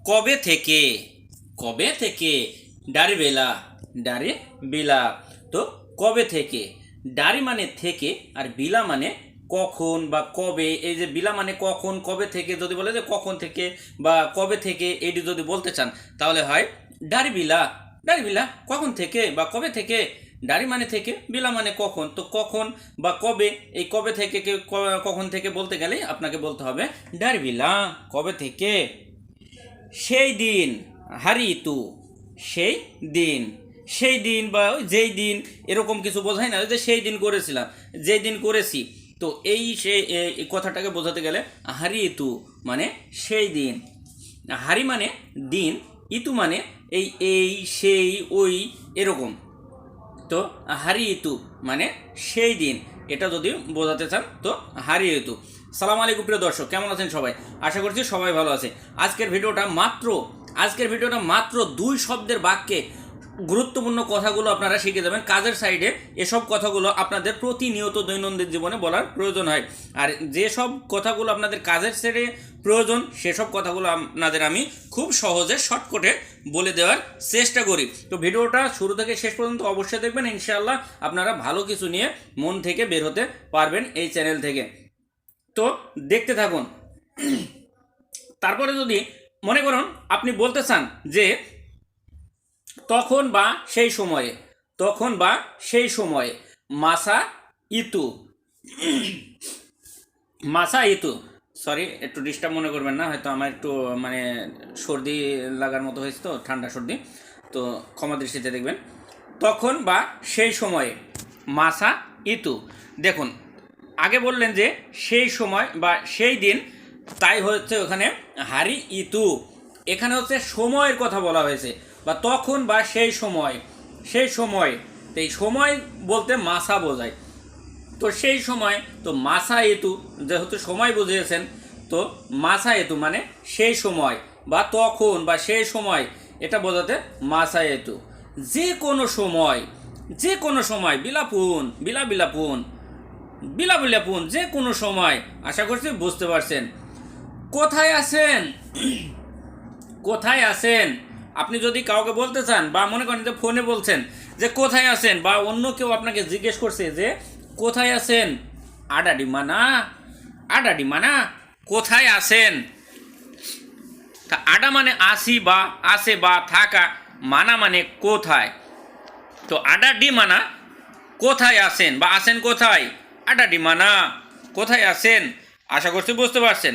কবে থেকে, কবে থেকে, ডারে বেলা, ডারে বেলা। তো কবে থেকে, ডারি মানে থেকে আর বিলা মানে কখন বা কবে। এই যে বিলা মানে কখন, কবে থেকে যদি বলে যে কখন থেকে বা কবে থেকে, এটি যদি বলতে চান তাহলে হয় ডারি বিলা, ডারি বিলা কখন থেকে বা কবে থেকে। ডারি মানে থেকে, বিলা মানে কখন। তো কখন বা কবে, এই কবে থেকে কখন থেকে বলতে গেলে আপনাকে বলতে হবে ডারি বিলা, কবে থেকে। সেই দিন, হারিতু, সেই দিন, সেই দিন বা ওই যেই দিন, এরকম কিছু বোঝায় না যে সেই দিন করেছিলাম, যেই দিন করেছি। তো এই সেই এই কথাটাকে বোঝাতে গেলে হারিতু মানে সেই দিন। হারি মানে দিন, ইতু মানে এই সেই ওই এরকম। তো হারিতু মানে সেই দিন, এটা যদি বোঝাতে চান তো হারিতু। সালাম আলাইকুম প্রিয় দর্শক, কেমন আছেন সবাই? আশা করছি সবাই ভালো আছে। আজকের ভিডিওটা মাত্র 2 শব্দের বাক্যে গুরুত্বপূর্ণ কথাগুলো আপনারা শিখে যাবেন। কাজের সাইডে এসব কথাগুলো আপনাদের প্রতিনিয়ত দৈনন্দিন জীবনে বলার প্রয়োজন হয়। আর যেসব কথাগুলো আপনাদের কাজের সাইডে প্রয়োজন সেসব কথাগুলো আপনাদের আমি খুব সহজে শর্টকাটে বলে দেওয়ার চেষ্টা করি। তো ভিডিওটা শুরু থেকে শেষ পর্যন্ত অবশ্যই দেখবেন, ইনশাআল্লাহ আপনারা ভালো কিছু নিয়ে মন থেকে বের হতে পারবেন এই চ্যানেল থেকে। তো দেখতে থাকুন। তারপরে যদি মনে করুন আপনি বলতে চান যে তখন বা সেই সময়ে, তখন বা সেই সময়ে, মাসা ইতু, মাসা ইতু, সরি একটু ডিস্টার্ব মনে করবেন না, হয়তো আমার একটু মানে সর্দি লাগার মতো হয়েছে, তো ঠান্ডা সর্দি, তো ক্ষমা দৃষ্টিতে দেখবেন। তখন বা সেই সময়ে, মাসা ইতু। দেখুন আগে বললেন যে সেই সময় বা সেই দিন, তাই হচ্ছে ওখানে হারি ইতু। এখানে হচ্ছে সময়ের কথা বলা হয়েছে, বা তখন বা সেই সময়, সেই সময়। তো এই সময় বলতে মাসা বোঝায়। তো সেই সময়, তো মাসা এতু, যেহেতু সময় বুঝিয়েছেন, তো মাসা এতু মানে সেই সময় বা তখন বা সেই সময়, এটা বোঝাতে মাসা এতু। যে কোনো সময়, যে কোনো সময়, বিলাপুন, বিলাপুন, বিলাপুন, যে কোনো সময়। আশা করছি বুঝতে পারছেন। কোথায় আছেন, কোথায় আছেন, আপনি যদি কাউকে বলতে চান বা মনে করেন যে ফোনে বলছেন যে কোথায় আছেন, বা অন্য কেউ আপনাকে জিজ্ঞেস করছে যে কোথায় আছেন, আডাডি মানা, আডাডি মানা, কোথায় আছেন। তা আডা মানে আসি বা আসে বা থাকা, মানা মানে কোথায়। তো আডাডি মানা কোথায় আছেন বা আছেন কোথায়, আডাডি মানা কোথায় আছেন। আশা করছি বুঝতে পারছেন।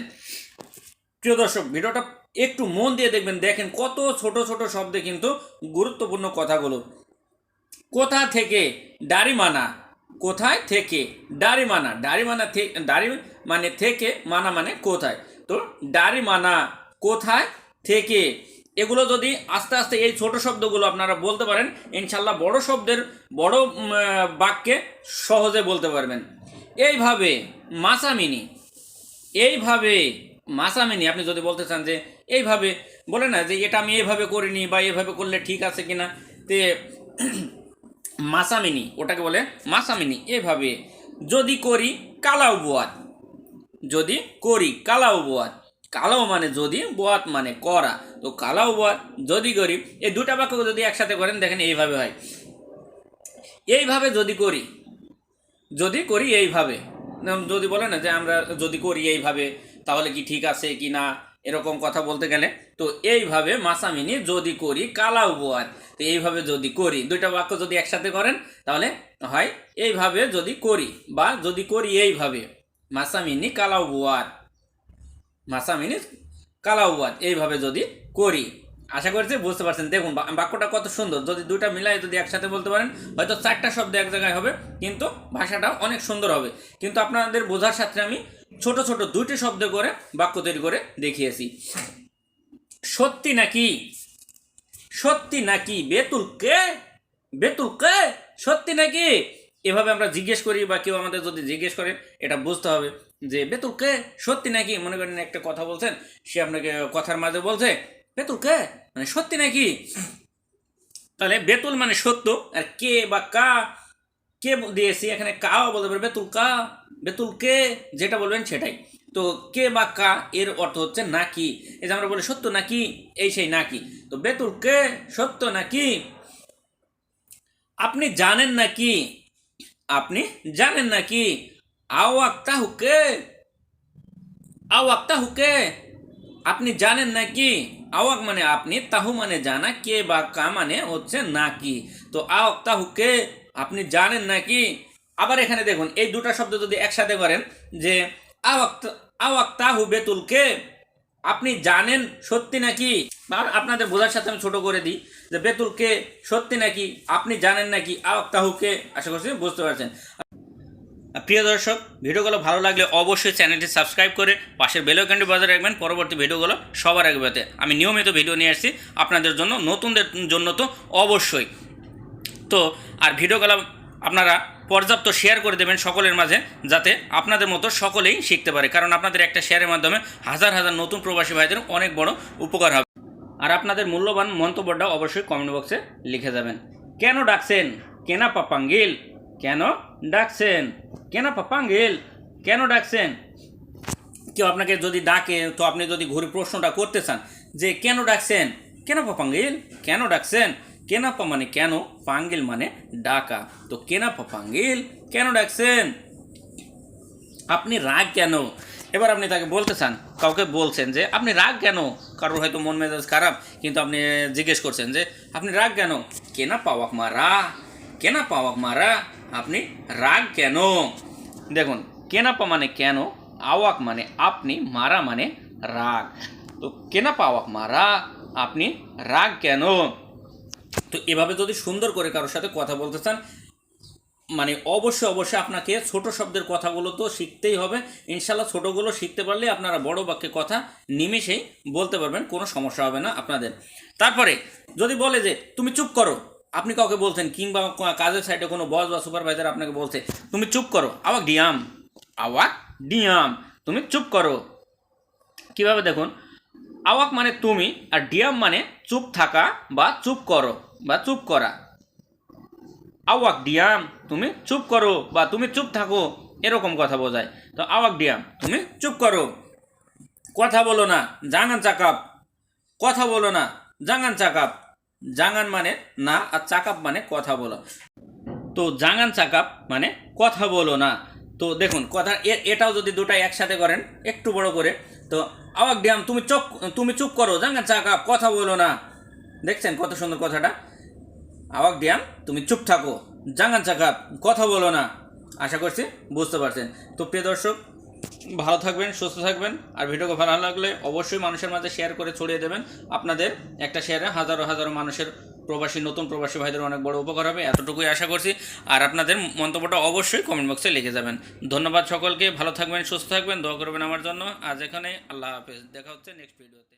প্রিয় দর্শক, ভিডিওটা একটু মন দিয়ে দেখবেন, দেখেন কত ছোট ছোট শব্দে কিন্তু গুরুত্বপূর্ণ কথাগুলো। কোথা থেকে, ডারি মানা, কোথায় থেকে, ডারি মানা, ডারি মানা, ডারি মানে থেকে, মানা মানে কোথায়। তো ডারি মানা কোথায় থেকে, এগুলো যদি আস্তে আস্তে এই ছোট শব্দগুলো আপনারা বলতে পারেন, ইনশাল্লাহ বড় শব্দের বড় বাক্যে সহজে বলতে পারবেন। এইভাবে মাসামিনি, এইভাবে মাসামিনি, আপনি যদি বলতে চান যে এইভাবে, বলে না যে এটা আমি এইভাবে করিনি বা এইভাবে করলে ঠিক আছে কিনা, তে মাসামিনি ওটাকে বলে মাসামিনি, এভাবে। যদি করি কালাও বোয়াত, যদি করি কালাও বোয়াত, কালাও মানে যদি, বোয়াত মানে করা। তো কালাও বোয়াত, যদি করি, এই দুটা বাক্য যদি একসাথে করেন দেখেন এইভাবে হয়। এইভাবে যদি করি, যদি করি এইভাবে, যদি বলে না যে আমরা যদি করি এইভাবে তাহলে কি ঠিক আছে কি না, এরকম কথা বলতে গেলে তো এইভাবে মাসামিনি যদি করি কালাও বোয়াত। তো এইভাবে যদি করি, দুইটা বাক্য যদি একসাথে করেন তাহলে হয় এইভাবে যদি করি, বা যদি করি এইভাবে, মাসামিনি কালাও বোয়াত, মাসামিনি কালাও বোয়াত, এইভাবে যদি করি। আশা করছি বুঝতে পারছেন। দেখুন বাক্যটা কত সুন্দর, যদি দুইটা মিলাই যদি একসাথে বলতে পারেন হয়তো 4টা শব্দ এক জায়গায় হবে, কিন্তু ভাষাটা অনেক সুন্দর হবে। কিন্তু আপনাদের বোঝার সাথে আমি ছোট ছোট 2টি শব্দ করে বাক্য তৈরি করে দেখিয়েছি। সত্যি নাকি, সত্যি নাকি, বেতুল কে, বেতুল কে, সত্যি নাকি। এভাবে আমরা জিজ্ঞেস করি বা কেউ আমাদের যদি জিজ্ঞেস করে, এটা বুঝতে হবে যে বেতুল কে, সত্যি নাকি। মনে করেন একটা কথা বলছেন, সে আপনাকে কথার মাঝে বলছে বেতুল কে মানে সত্যি নাকি। তাহলে বেতুল মানে সত্য, আর কে বা কা, কে দিয়েছি এখানে, কাও বলতে পারবে, বেতুল কা, বেতুল কে, যেটা বলবেন সেটাই। তো কে বা কা এর অর্থ হচ্ছে নাকি। এই যে আমরা বলি সত্য নাকি, এই সেই নাকি। তো বেতুল কে, সত্য নাকি, আপনি জানেন নাকি, আপনি জানেন নাকি, আওয়াক তাহুকে, আওয়াক তাহুকে, আপনি জানেন নাকি। আওয়াক মানে আপনি, তাহু মানে জানা, কে বা কা মানে হচ্ছে নাকি। তো আওয়াক তাহুকে, আপনি জানেন নাকি। আবার এখানে দেখুন এই দুটো শব্দ যদি একসাথে করেন যে আওয়াক, আওয়াক তাহু বেতুলকে, আপনি জানেন সত্যি নাকি। বা আপনাদের বোঝার সাথে আমি ছোট করে দিই যে বেতুলকে সত্যি নাকি, আপনি জানেন নাকি, আওয়াক তাহুকে। আশা করছি বুঝতে পারছেন। প্রিয় দর্শক, ভিডিওগুলো ভালো লাগলে অবশ্যই চ্যানেলটি সাবস্ক্রাইব করে পাশের বেল আইকনটি বাজায় রাখবেন, পরবর্তী ভিডিওগুলো সবার আগে পেতে। আমি নিয়মিত ভিডিও নিয়ে আসছি আপনাদের জন্য, নতুনদের জন্য তো অবশ্যই। তো আর ভিডিওগুলো আপনারা পর্যাপ্ত শেয়ার করে দেবেন সকলের মাঝে, যাতে আপনাদের মতো সকলেই শিখতে পারে, কারণ আপনাদের একটা শেয়ারের মাধ্যমে হাজার হাজার নতুন প্রবাসী ভাইদের অনেক বড় উপকার হবে। আর আপনাদের মূল্যবান মন্তব্যটা অবশ্যই কমেন্ট বক্সে লিখে যাবেন। কেন ডাকছেন, কেনা পাপাঙ্গিল, কেন ডাকছেন, কেনা পাপাঙ্গিল, কেন ডাকছেন। কেউ আপনাকে যদি ডাকে, তো আপনি যদি ঘুরে প্রশ্নটা করতে চান যে কেন ডাকছেন, কেন পাপাঙ্গিল, কেন ডাকছেন। কেনাপা মানে কেন, পাঙ্গিল মানে ডাকা। তো কেনাপা পাঙ্গিল, কেন ডাকছেন, আপনি রাগ কেন। এবার আপনি তাকে বলতে চান, কাউকে বলছেন যে আপনি রাগ কেন, কারোর হয়তো মন মেজাজ খারাপ, কিন্তু আপনি জিজ্ঞেস করছেন যে আপনি রাগ কেন। কেনা পাওয়াক মারা, কেনা পাওয়াক মারা, আপনি রাগ কেন। দেখুন কেনাপা মানে কেন, আওয়াক মানে আপনি, মারা মানে রাগ। তো কেনা পাওয়াক মারা, আপনি রাগ কেন। তো এভাবে যদি সুন্দর করে কারোর সাথে কথা বলতে চান, মানে অবশ্যই অবশ্যই আপনাকে ছোট শব্দের কথাগুলো তো শিখতেই হবে। ইনশাল্লাহ ছোটগুলো শিখতে পারলে আপনারা বড় বাক্যে কথা নিমেষেই বলতে পারবেন, কোনো সমস্যা হবে না আপনাদের। তারপরে যদি বলে যে তুমি চুপ করো, আপনি কাউকে বলছেন, কিংবা কাজের সাইডে কোনো বস বা সুপারভাইজার আপনাকে বলছে তুমি চুপ করো, আওয়াক ডিয়াম, আওয়াক ডিয়াম, তুমি চুপ করো। কিভাবে দেখুন, আওয়াক মানে তুমি, আর ডিয়াম মানে চুপ থাকা বা চুপ করো বা চুপ করা। আওয়াক ডিয়াম, তুমি চুপ করো বা তুমি চুপ থাকো, এরকম কথা বোঝায়। তো আওয়াক ডিয়াম, তুমি চুপ করো, কথা বলো না, জাঙ্গান চাকাপ, কথা বলো না, জাঙ্গান চাকাপ। জাঙ্গান মানে না, আর চাকাপ মানে কথা বলো। তো জাঙ্গান চাকাপ মানে কথা বলো না। তো দেখুন কথা এটাও যদি দুটাই একসাথে করেন একটু বড় করে, তো আওয়াক ডিয়াম, তুমি চুপ করো, জাঙ্গান চাকাপ, কথা বলো না। দেখছেন কত সুন্দর কথাটা। আওয়াক ডিয়াম, তুমি চুপ থাকো, জাঙ্গান চাকাপ, কথা বলো না। আশা করছি বুঝতে পারছেন। তো প্রিয় দর্শক, ভালো থাকবেন, সুস্থ থাকবেন। আর ভিডিওকে ভালো লাগলে অবশ্যই মানুষের মাঝে শেয়ার করে ছড়িয়ে দেবেন। আপনাদের একটা শেয়ারে হাজারো হাজারো মানুষের, প্রবাসী, নতুন প্রবাসী ভাইদের অনেক বড় উপকার হবে, এতটুকুই আশা করছি। আর আপনাদের মন্তব্যটা অবশ্যই কমেন্ট বক্সে লিখে যাবেন। ধন্যবাদ সকলকে, ভালো থাকবেন, সুস্থ থাকবেন, দোয়া করবেন আমার জন্য। আজ এখানে, আল্লাহ হাফেজ, দেখা হচ্ছে নেক্সট ভিডিওতে।